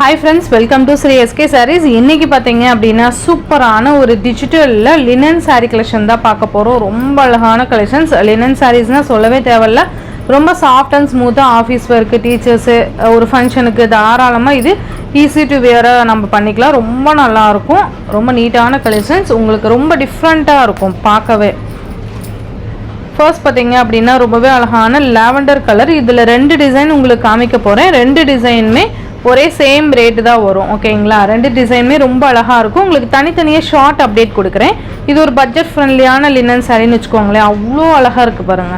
Hi friends, welcome to Sri SK Sarees. இன்னைக்கு பாத்தீங்க அப்படினா சூப்பரான ஒரு டிஜிட்டல்ல லினன் saree collection தான் பார்க்க போறோம். ரொம்ப அழகான collections. லினன் sareesனா சொல்லவே தேவையில்ல. ரொம்ப சாஃப்ட் அண்ட் ஸ்மூத்தா ஆபீஸ் வர்க், டீச்சர்ஸ், ஒரு ஃபங்க்ஷனுக்கு தாராளமா இது ஈஸி டு வியரா நம்ம பண்ணிக்கலாம். ரொம்ப நல்லா இருக்கும். ரொம்ப நீட்டான collections. உங்களுக்கு ரொம்ப டிஃபரண்டா இருக்கும் பார்க்கவே. ஃபர்ஸ்ட் பாத்தீங்க அப்படினா ரொம்பவே அழகான லாவெண்டர் கலர். இதுல ரெண்டு டிசைன் உங்களுக்கு காமிக்க போறேன். ரெண்டு டிசைனுமே ஒரே சேம் ரேட் தான் வரும். ஓகேங்களா? ரெண்டு டிசைனுமே ரொம்ப அழகா இருக்கும். உங்களுக்கு தனித்தனியா ஷார்ட் அப்டேட் கொடுக்குறேன். இது ஒரு பட்ஜெட் ஃப்ரெண்ட்லியான லினன் சாரின்னு வச்சுக்கோங்களேன். அவ்வளோ அழகா இருக்கு பாருங்க.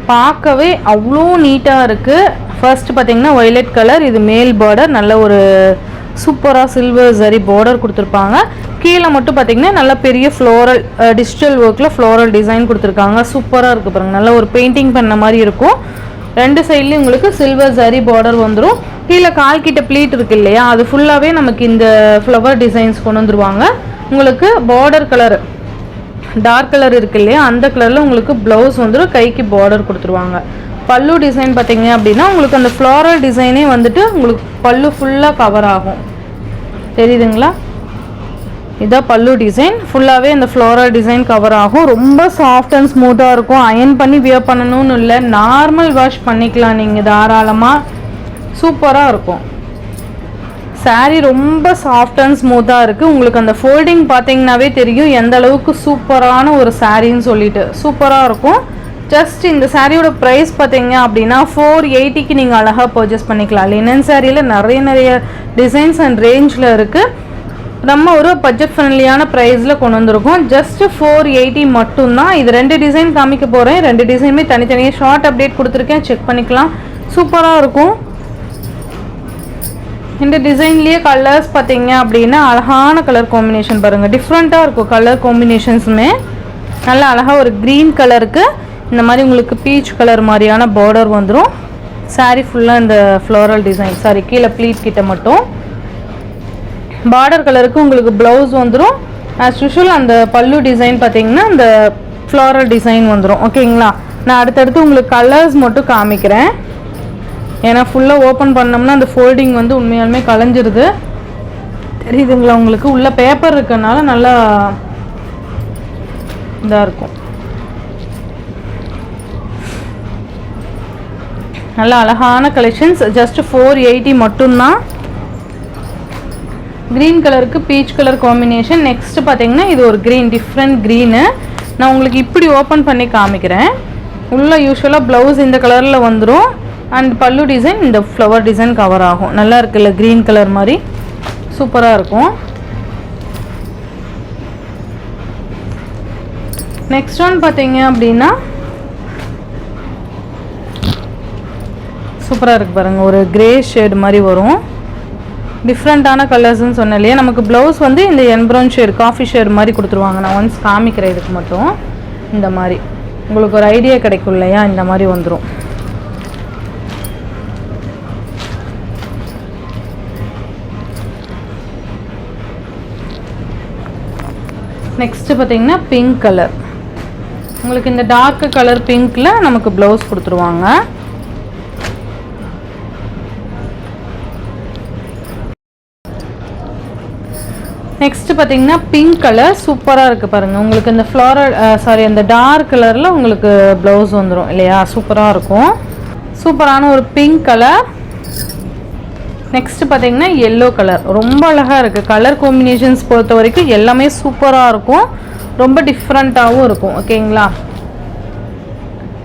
பார்க்கவே அவ்வளோ நீட்டா இருக்கு. ஃபர்ஸ்ட் பாத்தீங்கன்னா வயலட் கலர். இது மேல் பார்டர், நல்ல ஒரு சூப்பரா சில்வர் ஜரி பார்டர் கொடுத்துருப்பாங்க. கீழே மட்டும் பார்த்தீங்கன்னா நல்ல பெரிய ஃப்ளோரல் டிஜிட்டல் ஒர்க்கில் ஃப்ளோரல் டிசைன் கொடுத்துருக்காங்க. சூப்பராக இருக்குது பாருங்க. நல்ல ஒரு பெயிண்டிங் பண்ண மாதிரி இருக்கும். ரெண்டு சைட்லேயும் உங்களுக்கு சில்வர் ஜரி பார்டர் வந்துடும். கீழே கால் கிட்ட ப்ளீட் இருக்கு இல்லையா, அது ஃபுல்லாகவே நமக்கு இந்த ஃப்ளவர் டிசைன்ஸ் கொண்டு வந்துருவாங்க. உங்களுக்கு பார்டர் கலர் டார்க் கலர் இருக்கு இல்லையா, அந்த கலரில் உங்களுக்கு ப்ளவுஸ் வந்துடும். கைக்கு பார்டர் கொடுத்துருவாங்க. பல்லு டிசைன் பார்த்தீங்க அப்படின்னா உங்களுக்கு அந்த ஃப்ளோரல் டிசைனே வந்துட்டு உங்களுக்கு பல்லு ஃபுல்லாக கவர் ஆகும். தெரியுதுங்களா? இதான் பல்லு டிசைன். ஃபுல்லாகவே இந்த ஃப்ளோரல் டிசைன் கவர் ஆகும். ரொம்ப சாஃப்ட் அண்ட் ஸ்மூத்தாக இருக்கும். அயன் பண்ணி வியர் பண்ணணும்னு இல்லை, நார்மல் வாஷ் பண்ணிக்கலாம் நீங்கள் தாராளமாக. சூப்பராக இருக்கும். சாரீ ரொம்ப சாஃப்ட் அண்ட் ஸ்மூத்தாக இருக்குது. உங்களுக்கு அந்த ஃபோல்டிங் பார்த்தீங்கன்னாவே தெரியும் எந்த அளவுக்கு சூப்பரான ஒரு சாரின்னு சொல்லிட்டு. சூப்பராக இருக்கும். ஜஸ்ட் இந்த சாரியோட ப்ரைஸ் பார்த்தீங்க அப்படின்னா 480க்கு நீங்கள் அழகாக பர்ச்சேஸ் பண்ணிக்கலாம். லினன் சாரியில் நிறைய டிசைன்ஸ் அண்ட் ரேஞ்சில் இருக்குது. நம்ம ஒரு பட்ஜெட் ஃப்ரெண்ட்லியான ப்ரைஸில் கொண்டு வந்திருக்கோம். ஜஸ்ட் 480 மட்டும்தான். இது ரெண்டு டிசைன் காமிக்க போகிறேன். ரெண்டு டிசைனுமே தனித்தனியாக ஷார்ட் அப்டேட் கொடுத்துருக்கேன், செக் பண்ணிக்கலாம். சூப்பராக இருக்கும். இந்த டிசைன்லேயே கலர்ஸ் பார்த்தீங்க அப்படின்னா அழகான கலர் காம்பினேஷன் பாருங்கள். டிஃப்ரெண்ட்டாக இருக்கும் கலர் காம்பினேஷன்ஸுமே. நல்லா அழகாக ஒரு க்ரீன் கலருக்கு இந்த மாதிரி உங்களுக்கு பீச் கலர் மாதிரியான பார்டர் வந்துடும். சாரீ ஃபுல்லாக இந்த ஃப்ளோரல் டிசைன், சாரி கீழே ப்ளீட் கிட்ட மட்டும் பார்டர் கலருக்கு உங்களுக்கு ப்ளவுஸ் வந்துடும். ஆஸ் யூஷுவல் அந்த பல்லு டிசைன் பார்த்தீங்கன்னா அந்த ஃப்ளோரல் டிசைன் வந்துடும். ஓகேங்களா? நான் அடுத்தடுத்து உங்களுக்கு கலர்ஸ் மட்டும் காமிக்கிறேன். ஏன்னா ஃபுல்லாக ஓப்பன் பண்ணோம்னா அந்த ஃபோல்டிங் வந்து உண்மையாலுமே கலைஞ்சிருது. தெரியுதுங்களா உங்களுக்கு? உள்ள பேப்பர் இருக்கனால நல்லா இதாக இருக்கும். நல்ல அழகான கலெக்ஷன்ஸ். ஜஸ்ட் 480 மட்டும்தான். க்ரீன் கலருக்கு பீச் கலர் காம்பினேஷன். நெக்ஸ்ட் பார்த்தீங்கன்னா இது ஒரு க்ரீன், டிஃப்ரெண்ட் க்ரீனு. நான் உங்களுக்கு இப்படி ஓப்பன் பண்ணி காமிக்கிறேன். உள்ள யூஸ்வலாக ப்ளவுஸ் இந்த கலரில் வந்துடும். அண்ட் பல்லு டிசைன் இந்த ஃப்ளவர் டிசைன் கவர் ஆகும். நல்லா இருக்குல்ல? க்ரீன் கலர் மாதிரி சூப்பராக இருக்கும். நெக்ஸ்ட் ஒன் பார்த்தீங்க அப்படின்னா சூப்பராக இருக்குது பாருங்கள். ஒரு கிரே ஷேடு மாதிரி வரும். டிஃப்ரெண்ட்டான கலர்ஸ்ன்னு சொன்னேன் இல்லையா. நமக்கு ப்ளவுஸ் வந்து இந்த என்ப்ரௌன் ஷேடு, காஃபி ஷேடு மாதிரி கொடுத்துருவாங்க. நான் ஒன்ஸ் காமிக்கிறேன். இதுக்கு மட்டும் இந்த மாதிரி உங்களுக்கு ஒரு ஐடியா கிடைக்கும் இல்லையா. இந்த மாதிரி வந்துடும். நெக்ஸ்ட் பார்த்தீங்கன்னா பிங்க் கலர். உங்களுக்கு இந்த டார்க் கலர் பிங்க்ல நமக்கு ப்ளவுஸ் கொடுத்துருவாங்க. நெக்ஸ்ட் பார்த்தீங்கன்னா பிங்க் கலர் சூப்பராக இருக்குது பாருங்கள். உங்களுக்கு இந்த ஃப்ளோரல் அந்த டார்க் கலரில் உங்களுக்கு ப்ளவுஸ் வந்துடும் இல்லையா. சூப்பராக இருக்கும். சூப்பரான ஒரு பிங்க் கலர். நெக்ஸ்ட் பார்த்தீங்கன்னா எல்லோ கலர். ரொம்ப அழகாக இருக்குது. கலர் காம்பினேஷன்ஸ் பொறுத்த வரைக்கும் எல்லாமே சூப்பராக இருக்கும். ரொம்ப டிஃப்ரெண்ட்டாகவும் இருக்கும். ஓகேங்களா?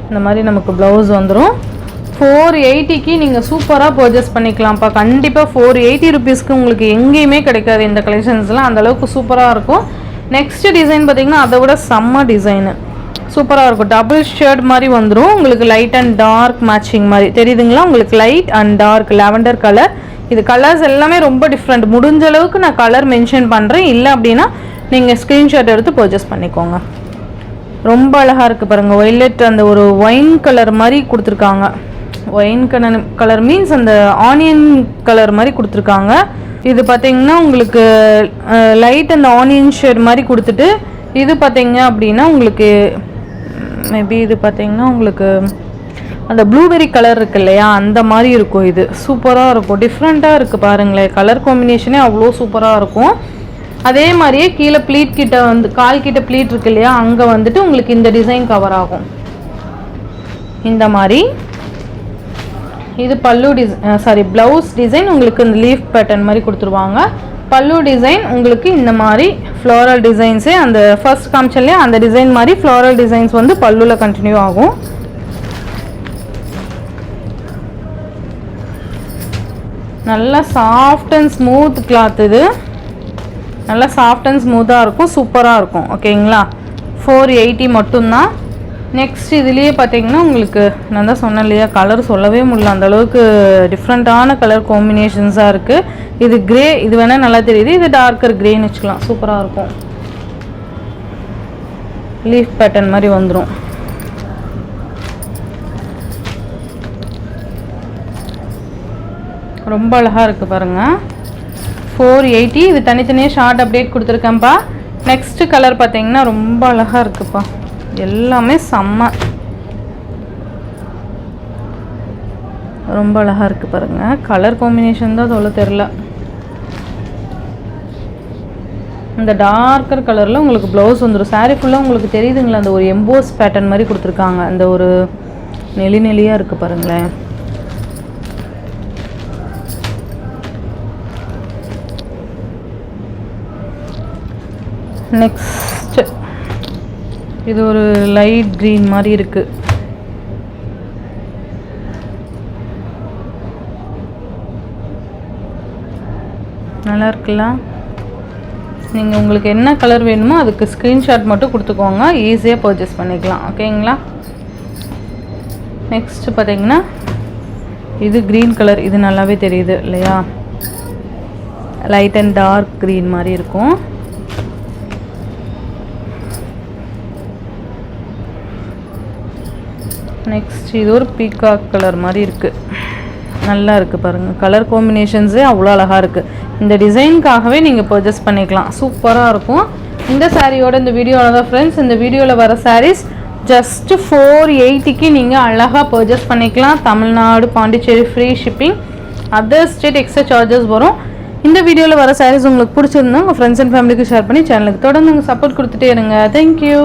இந்த மாதிரி நமக்கு ப்ளவுஸ் வந்துடும். 480க்கு நீங்கள் சூப்பராக பர்ச்சேஸ் பண்ணிக்கலாம்ப்பா. கண்டிப்பாக 480 ருபீஸ்க்கு உங்களுக்கு எங்கேயுமே கிடைக்காது இந்த கலெக்ஷன்ஸ்லாம். அந்தளவுக்கு சூப்பராக இருக்கும். நெக்ஸ்ட் டிசைன் பார்த்தீங்கன்னா அதை விட செம்ம டிசைனு. சூப்பராக இருக்கும். டபுள் ஷேட் மாதிரி வந்துடும். உங்களுக்கு லைட் அண்ட் டார்க் மேட்சிங் மாதிரி தெரியுதுங்களா? உங்களுக்கு light and dark lavender colour. இது கலர்ஸ் எல்லாமே ரொம்ப டிஃப்ரெண்ட். முடிஞ்ச அளவுக்கு நான் கலர் மென்ஷன் பண்ணுறேன். இல்லை அப்படின்னா நீங்கள் ஸ்க்ரீன்ஷாட் எடுத்து பர்ச்சேஸ் பண்ணிக்கோங்க. ரொம்ப அழகாக இருக்குது பாருங்கள். வயலட் அந்த ஒரு ஒயின் கலர் மாதிரி கொடுத்துருக்காங்க. ஒயின் கலர் மீன்ஸ் அந்த ஆனியன் கலர் மாதிரி கொடுத்துருக்காங்க. இது பார்த்தீங்கன்னா உங்களுக்கு லைட் அந்த ஆனியன் ஷேட் மாதிரி கொடுத்துட்டு, இது பார்த்தீங்க அப்படின்னா உங்களுக்கு மேபி இது பார்த்தீங்கன்னா உங்களுக்கு அந்த ப்ளூபெரி கலர் இருக்கு இல்லையா, அந்த மாதிரி இருக்கும். இது சூப்பராக இருக்கும், டிஃப்ரெண்ட்டாக இருக்குது பாருங்களேன். கலர் காம்பினேஷனே அவ்வளோ சூப்பராக இருக்கும். அதே மாதிரியே கீழே ப்ளீட் கிட்ட வந்து கால் கிட்ட ப்ளீட் இருக்கு இல்லையா, அங்கே வந்துட்டு உங்களுக்கு இந்த டிசைன் கவர் ஆகும் இந்த மாதிரி. இது பல்லு டிசைன், ப்ளவுஸ் டிசைன் உங்களுக்கு இந்த லீஃப் பேட்டர்ன் மாதிரி கொடுத்துருவாங்க. பல்லு டிசைன் உங்களுக்கு இந்த மாதிரி ஃப்ளோரல் டிசைன்ஸே அந்த ஃபர்ஸ்ட் காமிச்சல்லையே அந்த டிசைன் மாதிரி ஃப்ளோரல் டிசைன்ஸ் வந்து பல்லுவில் கண்டினியூ ஆகும். நல்லா சாஃப்ட் அண்ட் ஸ்மூத் கிளாத், இது நல்லா சாஃப்ட் அண்ட் ஸ்மூத்தாக இருக்கும், சூப்பராக இருக்கும். ஓகேங்களா, 480 மட்டும்தான். நெக்ஸ்ட் இதுலேயே பார்த்தீங்கன்னா உங்களுக்கு நான் தான் சொன்னேன் இல்லையா, கலர் சொல்லவே முடியல, அந்தளவுக்கு டிஃப்ரெண்ட்டான கலர் காம்பினேஷன்ஸாக இருக்குது. இது க்ரே, இது வேணால் நல்லா தெரியுது, இது டார்க்கர் க்ரேன்னு வச்சுக்கலாம், சூப்பராக இருக்கும். லீஃப் பேட்டர்ன் மாதிரி வந்துடும். ரொம்ப அழகாக இருக்குது பாருங்கள். 480. இது தனித்தனியாக ஷார்ட் அப்டேட் கொடுத்துருக்கேன்ப்பா. நெக்ஸ்ட்டு கலர் பார்த்தீங்கன்னா ரொம்ப அழகாக இருக்குப்பா, எல்லாமே செம்ம ரொம்ப அழகாக இருக்குது பாருங்கள். கலர் காம்பினேஷன் தான் சொல்ல தெரில. இந்த டார்க்கர் கலரில் உங்களுக்கு ப்ளவுஸ் வந்துடும். சாரீ ஃபுல்லாக உங்களுக்கு தெரியுதுங்களா, அந்த ஒரு எம்போஸ் பேட்டர்ன் மாதிரி கொடுத்துருக்காங்க. அந்த ஒரு நெளி நெளியாக இருக்குது பாருங்களேன். நெக்ஸ்ட் இது ஒரு லைட் க்ரீன் மாதிரி இருக்குது. நல்லா இருக்குல்ல. நீங்கள் உங்களுக்கு என்ன கலர் வேணுமோ அதுக்கு ஸ்க்ரீன்ஷாட் மட்டும் கொடுத்துக்கோங்க, ஈஸியாக பர்ச்சேஸ் பண்ணிக்கலாம். ஓகேங்களா. நெக்ஸ்ட்டு பார்த்தீங்கன்னா இது க்ரீன் கலர், இது நல்லாவே தெரியுது இல்லையா, லைட் அண்ட் டார்க் க்ரீன் மாதிரி இருக்கும். நெக்ஸ்ட் இது ஒரு பீகாக் கலர் மாதிரி இருக்குது, நல்லா இருக்குது பாருங்கள். கலர் காம்பினேஷன்ஸே அவ்வளோ அழகாக இருக்குது. இந்த டிசைனுக்காகவே நீங்கள் பர்ச்சேஸ் பண்ணிக்கலாம், சூப்பராக இருக்கும். இந்த சாரியோட இந்த வீடியோவில் தான் ஃப்ரெண்ட்ஸ், இந்த வீடியோவில் வர சாரீஸ் ஜஸ்ட்டு 480க்கு நீங்கள் அழகாக பர்ச்சேஸ் பண்ணிக்கலாம். Tamil Nadu, Pondicherry free shipping, other state extra charges வரும். இந்த வீடியோவில் வர சாரீஸ் உங்களுக்கு பிடிச்சிருந்தா உங்கள் ஃப்ரெண்ட்ஸ் அண்ட் ஃபேமிலிக்கு ஷேர் பண்ணி சேனலுக்கு தொடர்ந்து உங்கள் சப்போர்ட் கொடுத்துட்டே இருங்க. தேங்க்யூ.